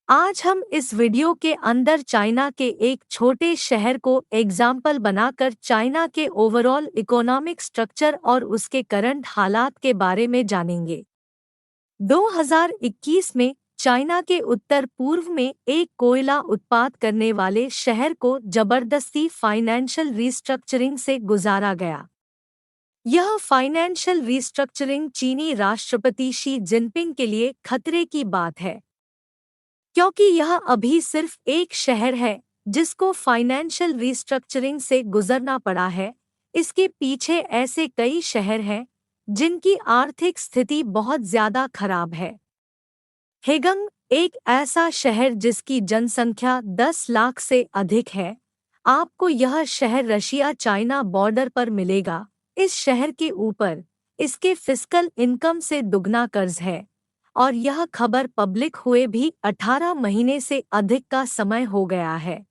आज हम इस वीडियो के अंदर चाइना के एक छोटे शहर को एग्जाम्पल बनाकर चाइना के ओवरऑल इकोनॉमिक स्ट्रक्चर और उसके करंट हालात के बारे में जानेंगे। 2021 में चाइना के उत्तर पूर्व में एक कोयला उत्पाद करने वाले शहर को जबरदस्ती फाइनेंशियल रिस्ट्रक्चरिंग से गुजारा गया। यह फाइनेंशियल रिस्ट्रक्चरिंग चीनी राष्ट्रपति शी जिनपिंग के लिए खतरे की बात है, क्योंकि यह अभी सिर्फ एक शहर है जिसको फाइनेंशियल रिस्ट्रक्चरिंग से गुजरना पड़ा है। इसके पीछे ऐसे कई शहर हैं जिनकी आर्थिक स्थिति बहुत ज्यादा खराब है। हेगंग एक ऐसा शहर जिसकी जनसंख्या 10 लाख से अधिक है। आपको यह शहर रशिया चाइना बॉर्डर पर मिलेगा। इस शहर के ऊपर इसके फिस्कल इनकम से दुगना कर्ज है और यह खबर पब्लिक हुए भी 18 महीने से अधिक का समय हो गया है।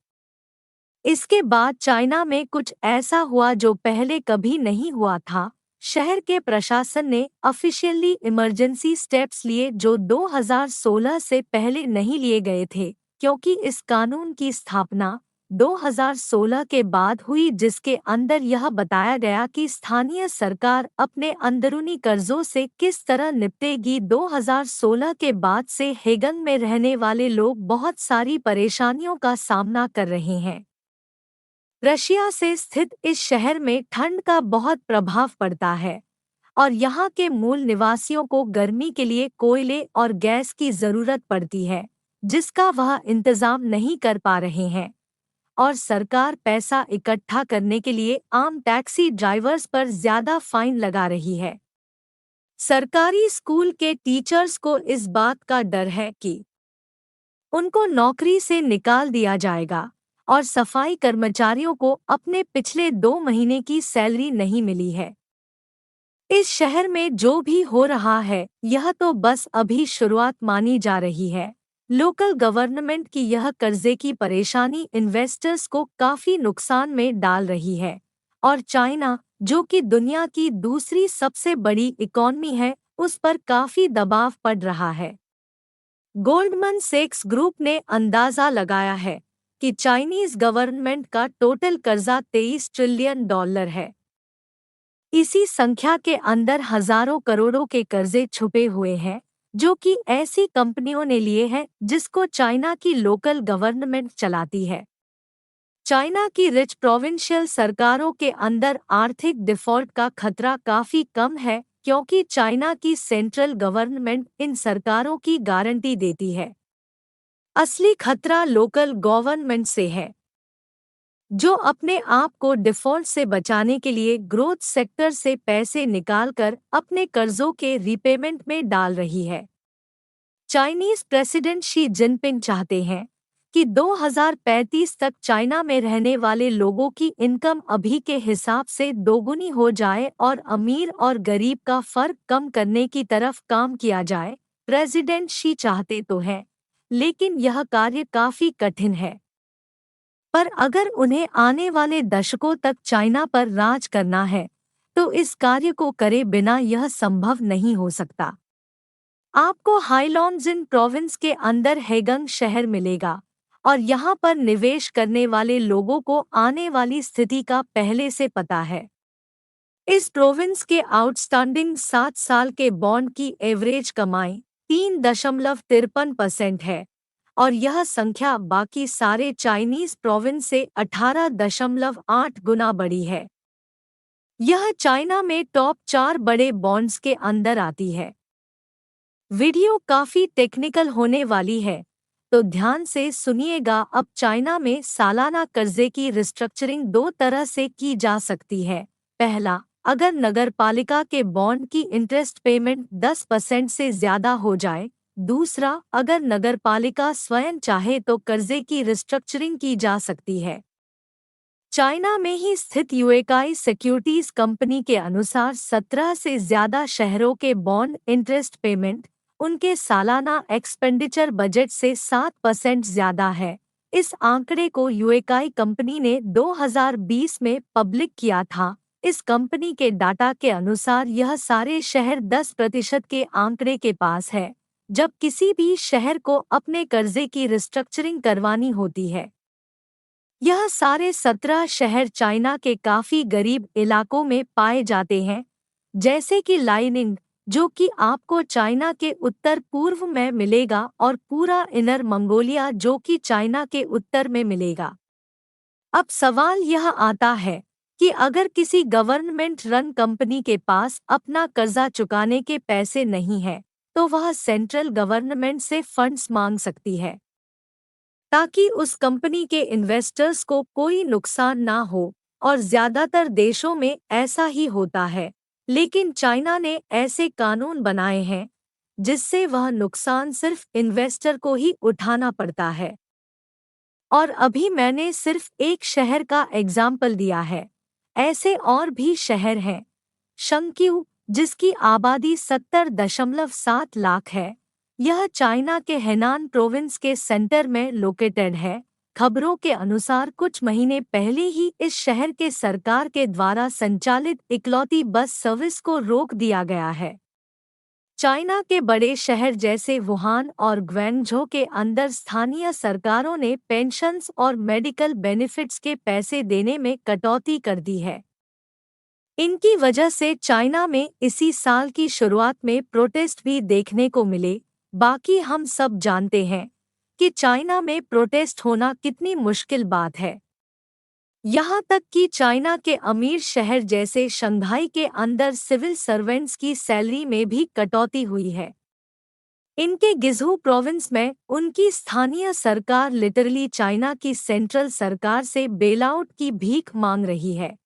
इसके बाद चाइना में कुछ ऐसा हुआ जो पहले कभी नहीं हुआ था। शहर के प्रशासन ने ऑफिशियली इमरजेंसी स्टेप्स लिए जो 2016 से पहले नहीं लिए गए थे, क्योंकि इस कानून की स्थापना 2016 के बाद हुई, जिसके अंदर यह बताया गया कि स्थानीय सरकार अपने अंदरूनी कर्जों से किस तरह निपटेगी। 2016 के बाद से हेगंग में रहने वाले लोग बहुत सारी परेशानियों का सामना कर रहे हैं। रशिया से स्थित इस शहर में ठंड का बहुत प्रभाव पड़ता है और यहाँ के मूल निवासियों को गर्मी के लिए कोयले और गैस की जरूरत पड़ती है, जिसका वह इंतजाम नहीं कर पा रहे हैं। और सरकार पैसा इकट्ठा करने के लिए आम टैक्सी ड्राइवर्स पर ज्यादा फाइन लगा रही है। सरकारी स्कूल के टीचर्स को इस बात का डर है कि उनको नौकरी से निकाल दिया जाएगा और सफाई कर्मचारियों को अपने पिछले 2 महीने की सैलरी नहीं मिली है। इस शहर में जो भी हो रहा है यह तो बस अभी शुरुआत मानी जा रही है। लोकल गवर्नमेंट की यह कर्जे की परेशानी इन्वेस्टर्स को काफी नुकसान में डाल रही है और चाइना, जो कि दुनिया की दूसरी सबसे बड़ी इकॉनमी है, उस पर काफी दबाव पड़ रहा है। गोल्डमैन सैक्स ग्रुप ने अंदाजा लगाया है कि चाइनीज गवर्नमेंट का टोटल कर्जा $23 ट्रिलियन है। इसी संख्या के अंदर हजारों करोड़ों के कर्जे छुपे हुए हैं, जो कि ऐसी कंपनियों ने लिए हैं जिसको चाइना की लोकल गवर्नमेंट चलाती है। चाइना की रिच प्रोविंशियल सरकारों के अंदर आर्थिक डिफॉल्ट का खतरा काफी कम है, क्योंकि चाइना की सेंट्रल गवर्नमेंट इन सरकारों की गारंटी देती है। असली खतरा लोकल गवर्नमेंट से है, जो अपने आप को डिफॉल्ट से बचाने के लिए ग्रोथ सेक्टर से पैसे निकालकर अपने कर्जों के रीपेमेंट में डाल रही है। चाइनीज प्रेसिडेंट शी जिनपिंग चाहते हैं कि 2035 तक चाइना में रहने वाले लोगों की इनकम अभी के हिसाब से दोगुनी हो जाए और अमीर और गरीब का फर्क कम करने की तरफ काम किया जाए। प्रेसिडेंट शी चाहते तो हैं, लेकिन यह कार्य काफी कठिन है। पर अगर उन्हें आने वाले दशकों तक चाइना पर राज करना है तो इस कार्य को करे बिना यह संभव नहीं हो सकता। आपको हाइलॉन्जिन प्रोविंस के अंदर हेगंग शहर मिलेगा और यहाँ पर निवेश करने वाले लोगों को आने वाली स्थिति का पहले से पता है। इस प्रोविंस के आउटस्टैंडिंग 7 साल के बॉन्ड की एवरेज कमाई 3.53% है और यह संख्या बाकी सारे चाइनीज प्रोविंस से 18.8 गुना बड़ी है। यह चाइना में टॉप 4 बड़े बॉन्ड्स के अंदर आती है। वीडियो काफी टेक्निकल होने वाली है, तो ध्यान से सुनिएगा। अब चाइना में सालाना कर्जे की रिस्ट्रक्चरिंग 2 तरह से की जा सकती है। पहला, अगर नगरपालिका के बॉन्ड की इंटरेस्ट पेमेंट 10% से ज्यादा हो जाए। दूसरा, अगर नगरपालिका स्वयं चाहे तो कर्जे की रिस्ट्रक्चरिंग की जा सकती है। चाइना में ही स्थित यूएकाई सिक्योरिटीज कंपनी के अनुसार 17 से ज्यादा शहरों के बॉन्ड इंटरेस्ट पेमेंट उनके सालाना एक्सपेंडिचर बजट से 7% ज्यादा है। इस आंकड़े को यूएकाई कंपनी ने 2020 में पब्लिक किया था। इस कंपनी के डाटा के अनुसार यह सारे शहर 10% के आंकड़े के पास है, जब किसी भी शहर को अपने कर्जे की रिस्ट्रक्चरिंग करवानी होती है। यह सारे 17 शहर चाइना के काफी गरीब इलाकों में पाए जाते हैं, जैसे कि लाइनिंग, जो कि आपको चाइना के उत्तर पूर्व में मिलेगा, और पूरा इनर मंगोलिया, जो कि चाइना के उत्तर में मिलेगा। अब सवाल यह आता है कि अगर किसी गवर्नमेंट रन कंपनी के पास अपना कर्जा चुकाने के पैसे नहीं हैं, तो वह सेंट्रल गवर्नमेंट से फंड्स मांग सकती है, ताकि उस कंपनी के इन्वेस्टर्स को कोई नुकसान ना हो। और ज्यादातर देशों में ऐसा ही होता है, लेकिन चाइना ने ऐसे कानून बनाए हैं जिससे वह नुकसान सिर्फ इन्वेस्टर को ही उठाना पड़ता है। और अभी मैंने सिर्फ एक शहर का एग्जाम्पल दिया है, ऐसे और भी शहर हैं। शंक्यू, जिसकी आबादी 70.7 लाख है, यह चाइना के हेनान प्रोविंस के सेंटर में लोकेटेड है। खबरों के अनुसार कुछ महीने पहले ही इस शहर के सरकार के द्वारा संचालित इकलौती बस सर्विस को रोक दिया गया है। चाइना के बड़े शहर जैसे वुहान और ग्वेंगझो के अंदर स्थानीय सरकारों ने पेंशन्स और मेडिकल बेनिफिट्स के पैसे देने में कटौती कर दी है। इनकी वजह से चाइना में इसी साल की शुरुआत में प्रोटेस्ट भी देखने को मिले। बाकी हम सब जानते हैं कि चाइना में प्रोटेस्ट होना कितनी मुश्किल बात है। यहाँ तक कि चाइना के अमीर शहर जैसे शंघाई के अंदर सिविल सर्वेंट्स की सैलरी में भी कटौती हुई है। इनके गिज़ू प्रोविंस में उनकी स्थानीय सरकार लिटरली चाइना की सेंट्रल सरकार से बेलआउट की भीख मांग रही है।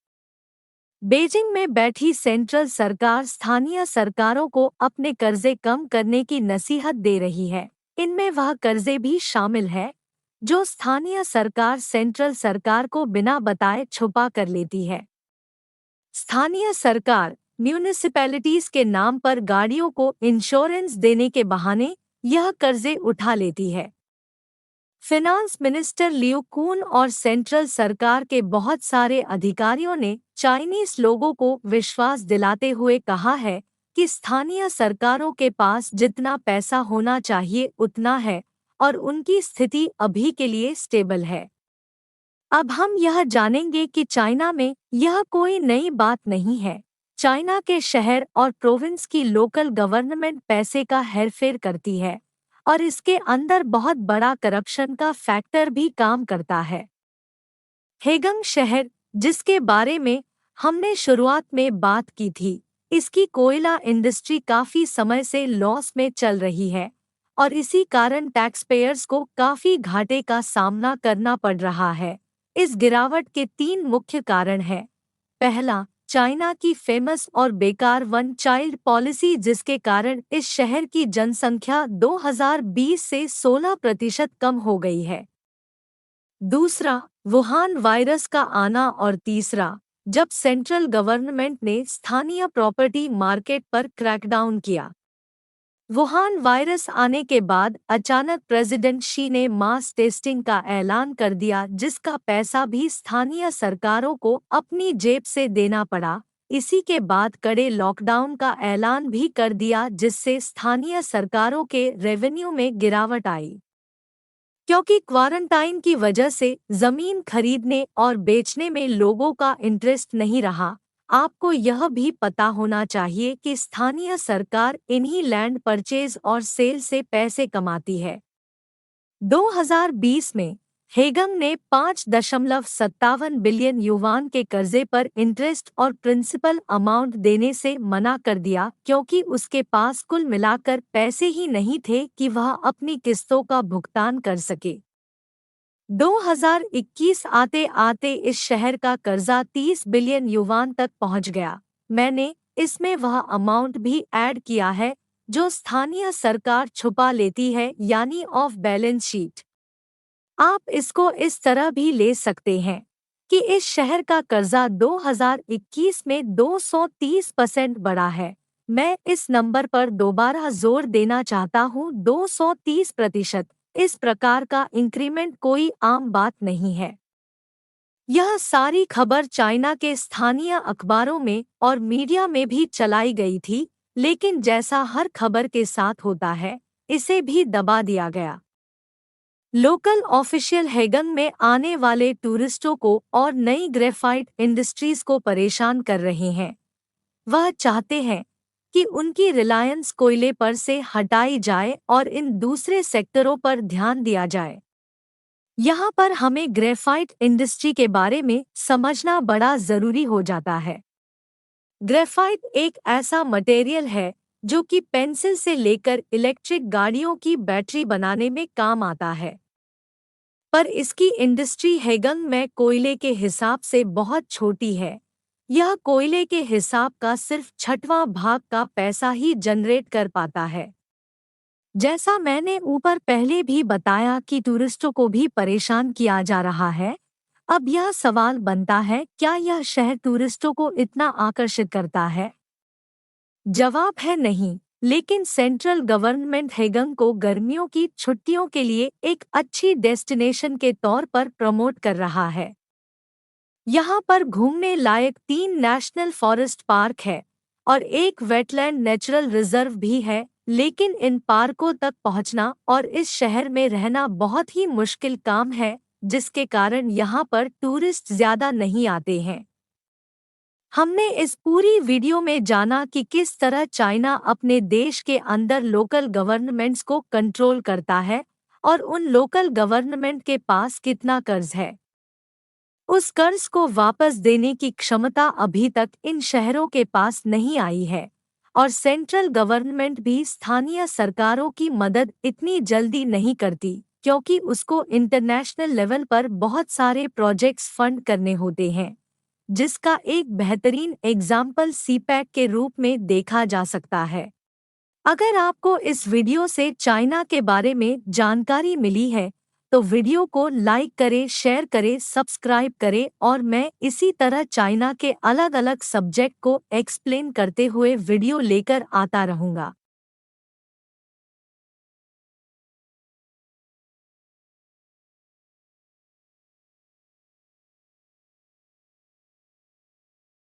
बीजिंग में बैठी सेंट्रल सरकार स्थानीय सरकारों को अपने कर्जे कम करने की नसीहत दे रही है। इनमें वह कर्जे भी शामिल है जो स्थानीय सरकार सेंट्रल सरकार को बिना बताए छुपा कर लेती है। स्थानीय सरकार म्यूनिसिपैलिटीज के नाम पर गाड़ियों को इंश्योरेंस देने के बहाने यह कर्जे उठा लेती है। फिनांस मिनिस्टर लियू कून और सेंट्रल सरकार के बहुत सारे अधिकारियों ने चाइनीज लोगों को विश्वास दिलाते हुए कहा है कि स्थानीय सरकारों के पास जितना पैसा होना चाहिए उतना है और उनकी स्थिति अभी के लिए स्टेबल है। अब हम यह जानेंगे कि चाइना में यह कोई नई बात नहीं है। चाइना के शहर और प्रोविंस की लोकल गवर्नमेंट पैसे का हेरफेर करती है और इसके अंदर बहुत बड़ा करप्शन का फैक्टर भी काम करता है। हेगंग शहर, जिसके बारे में हमने शुरुआत में बात की थी, इसकी कोयला इंडस्ट्री काफी समय से लॉस में चल रही है और इसी कारण टैक्स पेयर्स को काफी घाटे का सामना करना पड़ रहा है। इस गिरावट के 3 मुख्य कारण हैं। पहला, चाइना की फेमस और बेकार वन चाइल्ड पॉलिसी, जिसके कारण इस शहर की जनसंख्या 2020 से 16% कम हो गई है। दूसरा, वुहान वायरस का आना। और तीसरा, जब सेंट्रल गवर्नमेंट ने स्थानीय प्रॉपर्टी मार्केट पर क्रैकडाउन किया। वुहान वायरस आने के बाद अचानक प्रेसिडेंट शी ने मास टेस्टिंग का ऐलान कर दिया, जिसका पैसा भी स्थानीय सरकारों को अपनी जेब से देना पड़ा। इसी के बाद कड़े लॉकडाउन का ऐलान भी कर दिया, जिससे स्थानीय सरकारों के रेवेन्यू में गिरावट आई। क्योंकि क्वारंटाइन की वजह से जमीन खरीदने और बेचने में लोगों का इंटरेस्ट नहीं रहा। आपको यह भी पता होना चाहिए कि स्थानीय सरकार इन्हीं लैंड परचेज और सेल से पैसे कमाती है। 2020 में हेगंग ने 5.57 बिलियन युवान के कर्जे पर इंटरेस्ट और प्रिंसिपल अमाउंट देने से मना कर दिया, क्योंकि उसके पास कुल मिलाकर पैसे ही नहीं थे कि वह अपनी किस्तों का भुगतान कर सके। 2021 आते आते इस शहर का कर्जा 30 बिलियन युवान तक पहुंच गया। मैंने इसमें वह अमाउंट भी ऐड किया है जो स्थानीय सरकार छुपा लेती है, यानी ऑफ बैलेंस शीट। आप इसको इस तरह भी ले सकते हैं कि इस शहर का कर्जा 2021 में 230% बढ़ा है। मैं इस नंबर पर दोबारा जोर देना चाहता हूँ, 230%। इस प्रकार का इंक्रीमेंट कोई आम बात नहीं है। यह सारी खबर चाइना के स्थानीय अखबारों में और मीडिया में भी चलाई गई थी, लेकिन जैसा हर खबर के साथ होता है, इसे भी दबा दिया गया। लोकल ऑफिशियल हेगंग में आने वाले टूरिस्टों को और नई ग्रेफाइट इंडस्ट्रीज को परेशान कर रहे हैं। वह चाहते हैं कि उनकी रिलायंस कोयले पर से हटाई जाए और इन दूसरे सेक्टरों पर ध्यान दिया जाए। यहाँ पर हमें ग्रेफाइट इंडस्ट्री के बारे में समझना बड़ा जरूरी हो जाता है। ग्रेफाइट एक ऐसा मटेरियल है जो कि पेंसिल से लेकर इलेक्ट्रिक गाड़ियों की बैटरी बनाने में काम आता है, पर इसकी इंडस्ट्री हेगंग में कोयले के हिसाब से बहुत छोटी है। यह कोयले के हिसाब का सिर्फ 6वां भाग का पैसा ही जनरेट कर पाता है। जैसा मैंने ऊपर पहले भी बताया कि टूरिस्टों को भी परेशान किया जा रहा है। अब यह सवाल बनता है, क्या यह शहर टूरिस्टों को इतना आकर्षित करता है? जवाब है नहीं, लेकिन सेंट्रल गवर्नमेंट हेगंग को गर्मियों की छुट्टियों के लिए एक अच्छी डेस्टिनेशन के तौर पर प्रमोट कर रहा है। यहाँ पर घूमने लायक 3 नेशनल फॉरेस्ट पार्क है और एक वेटलैंड नेचुरल रिजर्व भी है, लेकिन इन पार्कों तक पहुँचना और इस शहर में रहना बहुत ही मुश्किल काम है, जिसके कारण यहाँ पर टूरिस्ट ज्यादा नहीं आते हैं। हमने इस पूरी वीडियो में जाना कि किस तरह चाइना अपने देश के अंदर लोकल गवर्नमेंट्स को कंट्रोल करता है और उन लोकल गवर्नमेंट के पास कितना कर्ज है। उस कर्ज को वापस देने की क्षमता अभी तक इन शहरों के पास नहीं आई है और सेंट्रल गवर्नमेंट भी स्थानीय सरकारों की मदद इतनी जल्दी नहीं करती, क्योंकि उसको इंटरनेशनल लेवल पर बहुत सारे प्रोजेक्ट्स फंड करने होते हैं, जिसका एक बेहतरीन एग्जाम्पल सीपैक के रूप में देखा जा सकता है। अगर आपको इस वीडियो से चाइना के बारे में जानकारी मिली है तो वीडियो को लाइक करें, शेयर करें, सब्सक्राइब करें और मैं इसी तरह चाइना के अलग अलग सब्जेक्ट को एक्सप्लेन करते हुए वीडियो लेकर आता रहूँगा।